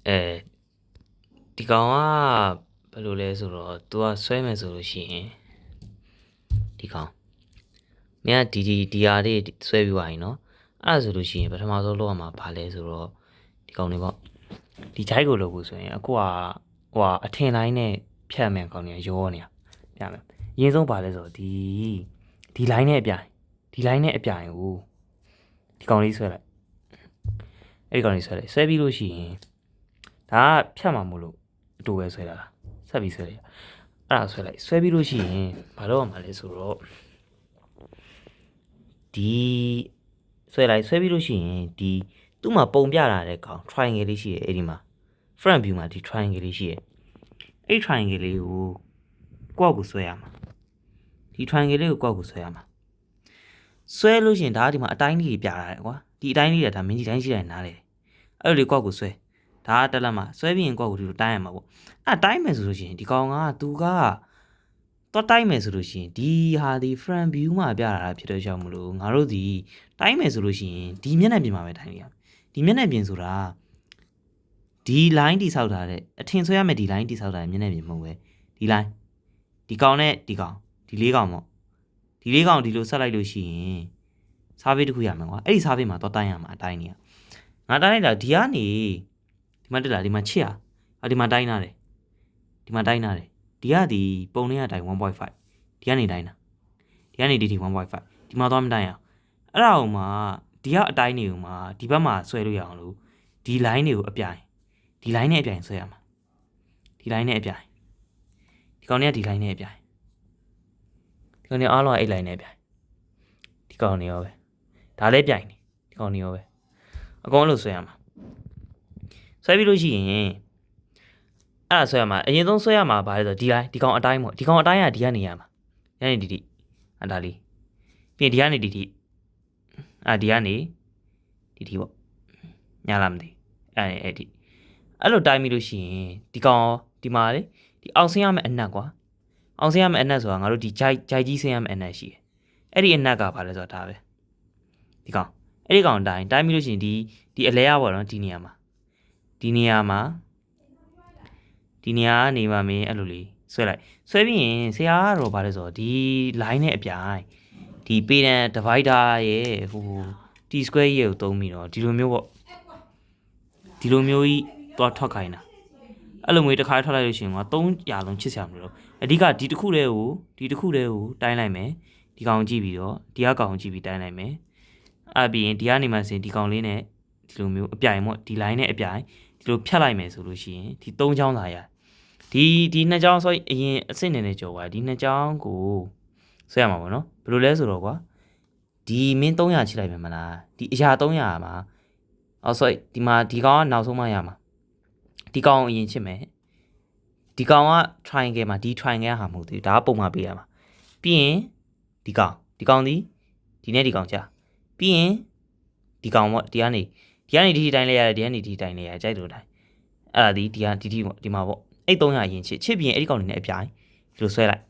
အဲဒီကောင်ကဘယ်လိုလဲဆိုတော့ तू ကဆွဲမယ်ဆိုလို့ရှိရင်ဒီကောင်မင်းကဒီဟာလေးဆွဲပြီးသွားရင်နော်အဲ့ဒါဆိုလို့ရှိရင်ပထမဆုံးလုပ်ရမှာဘာလဲဆိုတော့ဒီကောင်တွေပေါ့ဒီချိုက်ကိုလုပ်ဖို့ဆိုရင်အခုကဟိုအထင်တိုင်းနဲ့ဖြတ်မယ်ကောင်တွေရောနေတာပြမယ်အရင်ဆုံးဘာလဲဆိုတော့ဒီ line နဲ့အပြိုင်ဒီ line နဲ့အပြိုင်ကိုဒီကောင်လေးဆွဲလိုက်အဲ့ဒီကောင်လေးဆွဲလိုက်ဆွဲပြီးလို့ရှိရင်ဒါကဖြတ်မှာမို့လို့အတူပဲဆွဲတာဆက်ပြီးဆွဲလိုက်အဲ့ဒါဆွဲလိုက်ဆွဲပြီးလို့ရှိရင်ဘာလုပ်ရမှာလဲဆိုတော့ဒီဆွဲလိုက်ဆွဲပြီးလို့ရှိရင်ဒီသူ့မှာပုံပြလာတဲ့ကောင် triangle လေးရှိတယ်အဲ့ဒီမှာ front view မှာဒီ triangle လေးရှိတယ်အဲ့ triangle လေးကိုကိုယ့်ကိုဆွဲရမှာဒီ triangle လေးကိုကိုယ့်ကိုဆွဲရမှာဆွဲလို့ရှိရင်ဒါကဒီမှာအတိုင်းလေးပြလာတယ်ကွာဒီအတိုင်းလေးကဒါမင်းဒီတိုင်းရှိတယ်နားလေအဲ့လိုလေကိုယ့်ကိုဆွဲဒါကတက်လက်မှာဆွဲပြီးရင်ကိုယ့်ကိုဒီလိုတိုင်းရမှာပေါ့အဲ့တိုင်းမယ်ဆိုလို့ရှိရင်ဒီကောင်ကသူကတော့တိုင်းမယ်ဆိုလို့ရှိရင်ဒီဟာဒီ front view မှာပြလာတာဖြစ်တဲ့ကြောင့်မလို့ငါတို့ဒီတိုင်းမယ်ဆိုလို့ရှိရင်ဒီမျက်နှာပြင်မှာပဲတိုင်းရဒီမျက်နှာပြင်ဆိုတာဒီ line တိဆောက်ထားတဲ့အထင်ဆွဲရမယ်ဒီ line တိဆောက်ထားတဲ့မျက်နှာပြင်မဟုတ်ပဲဒီ line ဒီကောင်နဲ့ဒီကောင်ဒီလေးကောင်ပေါ့ဒီလေးကောင်ဒီလိုဆက်လိုက်လို့ရှိရင်စာပေတစ်ခုရမယ်ကွာအဲ့ဒီစာပေမှာတော့တိုင်းရမှာအတိုင်းနေရငါတိုင်းလိုက်တာဒီကနေဒီမှာတက်လာဒီမှာချစ်ရဒီမှာတိုင်းလာတယ်ဒီမှာတိုင်းလာတယ်ဒီကဒီပုံလေးကတိုင်း 1.5 ဒီကနေတိုင်းတာဒီကနေဒီ 1.5 ဒီမှာသွားမတိုင်းရအဲ့ဒါအောင်မှာဒီကအတိုင်းနေဦးမှာဒီဘက်မှာဆွဲလို့ရအောင်လို့ဒီ line တွေကိုအပြိုင်ဒီ line နဲ့အပြိုင်ဆွဲရမှာဒီ line နဲ့အပြိုင်ဒီကောင်တွေကဒီ line နဲ့အပြိုင်ဒီကောင်တွေအားလုံးအဲ့ line နဲ့အပြိုင်ဒီကောင်တွေရောပဲဒါလည်းပြိုင်နေဒီကောင်တွေရောပဲအကောင်လို့ဆွဲရမှာဆွဲပြီးလို့ရှိရင်အဲ့ဒါဆွဲရမှာအရင်ဆုံးဆွဲရမှာဘာလဲဆိုတော့ဒီ line ဒီကောင်အတိုင်းပေါ့ဒီကောင်အတိုင်းကဒီကနေရမှာဒီကနေဒီဒါလေးပြီးရင်ဒီကနေဒီဒီကနေဒီပေါ့ညာလားမသိအဲ့ဒီအဲ့လိုတိုင်းပြီးလို့ရှိရင်ဒီကောင်ဒီမှာလေဒီအောင်ဆင်းရမယ့်အနက်ကွာအောင်ဆင်းရမယ့်အနက်ဆိုတာငါတို့ဒီဂျိုက်ကြီးဆင်းရမယ့်အနက်ရှိတယ်အဲ့ဒီအနက်ကဘာလဲဆိုတော့ဒါပဲဒီကောင်အဲ့ဒီကောင်တိုင်းပြီးလို့ရှိရင်ဒီအလဲရပေါ့နော်ဒီနေရာမှာကနေမှမင်းအဲ့လိုလေးဆွဲလိုက်ဆွဲပြီးရင်ဆရာကတော့ဘာလဲဆိုတော့ဒီ line နဲ့အပြိုင်ဒီပေတန် divider ရဲ့ဟို t square ရဲ့ကိုသုံးပြီးတော့ဒီလိုမျိုးပေါ့ဒီလိုမျိုးကြီးသွားထွက်ခိုင်းတာအဲ့လိုမျိုးတစ်ခါထွက်လိုက်လို့ရှိရင်က300လုံးချစ်စရာမလိုတော့အဓိကဒီတစ်ခုတည်းကိုတိုင်းလိုက်မယ်ဒီကောင်ကြည့်ပြီးတော့ဒီကကောင်ကြည့်ပြီးတိုင်းလိုက်မယ်အဲ့ပြီးရင်ဒီကနေမှစင်ဒီကောင်လေးနဲ့ဒီလိုမျိုးအပြိုင်ပေါ့ဒီ line နဲ့အပြိုင်ဒီလိုဖြတ်လိုက်မယ်ဆိုလို့ရှိရင်ဒီ3ချောင်းသာရဒီ2ချောင်းဆိုအရင်အစ်စ်နေနေကြော်ပါဒီ2ချောင်းကိုဆွဲရမှာပေါ့နော်ဘယ်လိုလဲဆိုတော့ကွာဒီမင်း300ချိလိုက်မယ်မလားဒီအရာ300မှာဆိုဒီမှာဒီကောင်ကနောက်ဆုံးမှရမှာဒီကောင်အရင်ချစ်မယ်ဒီကောင်က triangle မှာဒီ triangle ဟာမဟုတ်သေးဘူးဒါကပုံမှန်ပေးရမှာပြီးရင်ဒီကောင်ဒီနဲ့ဒီကောင်ကြာပြီးရင်ဒီကောင်ပေါ့ဒီကနေဒီတိုင်းလဲရတယ်ဒီကနေဒီတိုင်းလဲရကြိုက်လို့တိုင်းအဲ့ဒါဒီမှာပေါ့အဲ့300ရင်ချစ်ပြီးရင်အဲ့ဒီကောင်နေနဲ့အပြိုင်ဒီလိုဆွဲလိုက်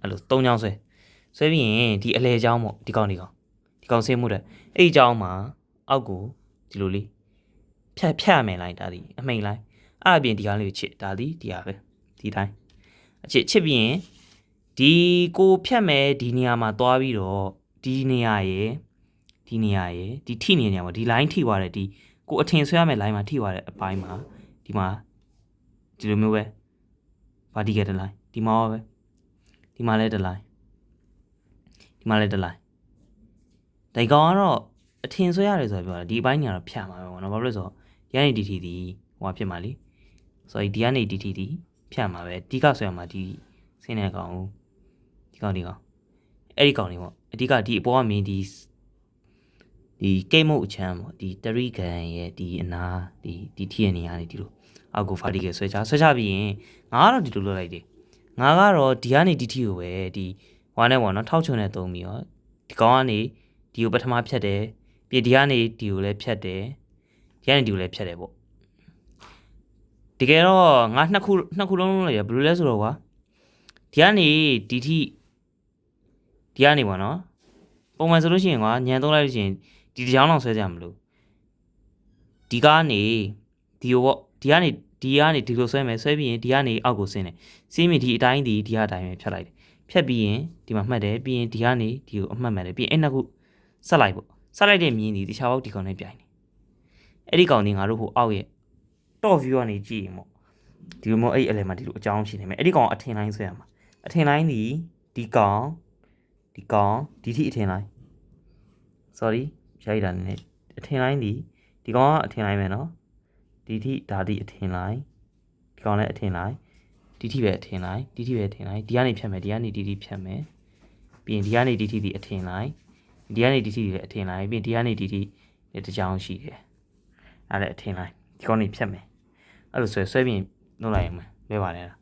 အဲ့လို3ချောင်းဆွဲပြီးရင်ဒီအလဲချောင်းပေါ့ဒီကောင်ဆင်းမှုတဲ့အဲ့ဒီချောင်းမှာအောက်ကိုဒီလိုလေးဖြတ်မယ်လိုက်ဒါဒီအမိန်လိုက်အဲ့အပြင်ဒီကောင်လေးကိုချစ်ဒါဒီဟာပဲဒီတိုင်းအချစ်ပြီးရင်ဒီကိုဖြတ်မယ်ဒီနေရာမှာသွားပြီးတော့ဒီနေရာရယ်ဒီထိနေနေရာမှာဒီ line ထိသွားတယ်ဒီကိုအထင်ဆွဲရမယ် line မှာထိသွားတဲ့အပိုင်းမှာဒီမှာဒီလိုမျိုးပဲ vertical တစ် line ဒီမှာပဲဒီမှာလည်းတစ် line ဒီမှာလည်းတစ် line ဒီကောင်ကတော့အထင်ဆွဲရတယ်ဆိုတော့ပြောတာဒီအပိုင်းညာတော့ဖြတ်မှာပဲပေါ့နော်ဘာလို့လဲဆိုတော့ဒီကနေဒီထီဒီဟိုဖြစ်မှာလေဆိုတော့ဒီကနေဒီထီဒီဖြတ်မှာပဲဒီကဆွဲမှာဒီဆင်းတဲ့ကောင်ဒီကောင်အဲ့ဒီကောင်လေးပေါ့အဓိကဒီအပေါ်ကမင်းဒီကိတ်မုတ်အချမ်းပေါ့ဒီတရိကန်ရဲ့ဒီအနာဒီထီရဲ့နေရာနေဒီလိုအောက်ကို vertical ဆွဲချပြီးရင်ငါကတော့ဒီလိုလုပ်လိုက်တယ်ငါကတော့ဒီကနေဒီထီကိုပဲဒီဟွာနဲ့ပေါ့နော်ထောက်ချုံနဲ့သုံးပြီးတော့ဒီကောင်ကနေဒီကိုပထမဖြတ်တယ်ပြီးဒီကနေဒီကိုလည်းဖြတ်တယ်ဒီကနေဒီကိုလည်းဖြတ်တယ်ပေါ့တကယ်တော့ငါနှစ်ခုလုံးလုံးလိုက်ရဘယ်လိုလဲဆိုတော့ကွာဒီကနေဒီထိဒီကနေပေါ့နော်ပုံမှန်ဆိုလို့ရှိရင်ကွာညံသုံးလိုက်လို့ရှိရင်ဒီတစ်ချောင်းလောက်ဆွဲကြမလို့ဒီကနေ ဒီကိုပေါ့ဒီကနေဒီလိုဆွဲမယ်ဆွဲပြီးရင်ဒီကနေအောက်ကိုဆင်းတယ်ဆင်းပြီးဒီအတိုင်းဒီကအတိုင်းပဲဖြတ်လိုက်တယ်ဖြတ်ပြီးရင်ဒီမှာမှတ်တယ်ပြီးရင်ဒီကနေဒီကိုအမှတ်မှတ်တယ်ပြီးရင်အဲ့နှစ်ခုဆက်လိုက်ပေါ့ဆက်လိုက်တဲ့မြင်းဒီတခြားဘောက်ဒီကောင်နဲ့ပြိုင်တယ်အဲ့ဒီကောင်ဒီငါတို့ဟိုအောက်ရဲ့ top view ကနေကြည့်ရင်ပေါ့ဒီလိုမျိုးအဲ့အလဲမှာဒီလိုအကြောင်းရှိနေမယ်အဲ့ဒီကောင်အထင်တိုင်းဆွဲရမှာအထင်တိုင်းဒီကောင်ဒီထိအထင်တိုင်း sorry ရိုက်တာနည်းအထင်တိုင်းဒီကောင်ကအထင်တိုင်းပဲเนาะဒီထိဒါဒီအထင်တိုင်းဒီကောင်လည်းအထင်တိုင်းဒီထိပဲအထင်တိုင်းဒီထိပဲအထင်တိုင်းဒီကနေဖြတ်မယ်ဒီကနေဒီထိဖြတ်မယ်ပြီးရင်ဒီကနေဒီထိဒီအထင်တိုင်းဒီကနေဒီထိလည်းအထင်တိုင်းပြီးရင်ဒီကနေဒီထိတကြောင်ရှိတယ်အဲ့ဒါလည်းအထင်တိုင်းဒီကောင်နေဖြတ်မယ်အဲ့လိုဆွဲပြီးနှုတ်လိုက်ရမယ်လွဲပါလေလား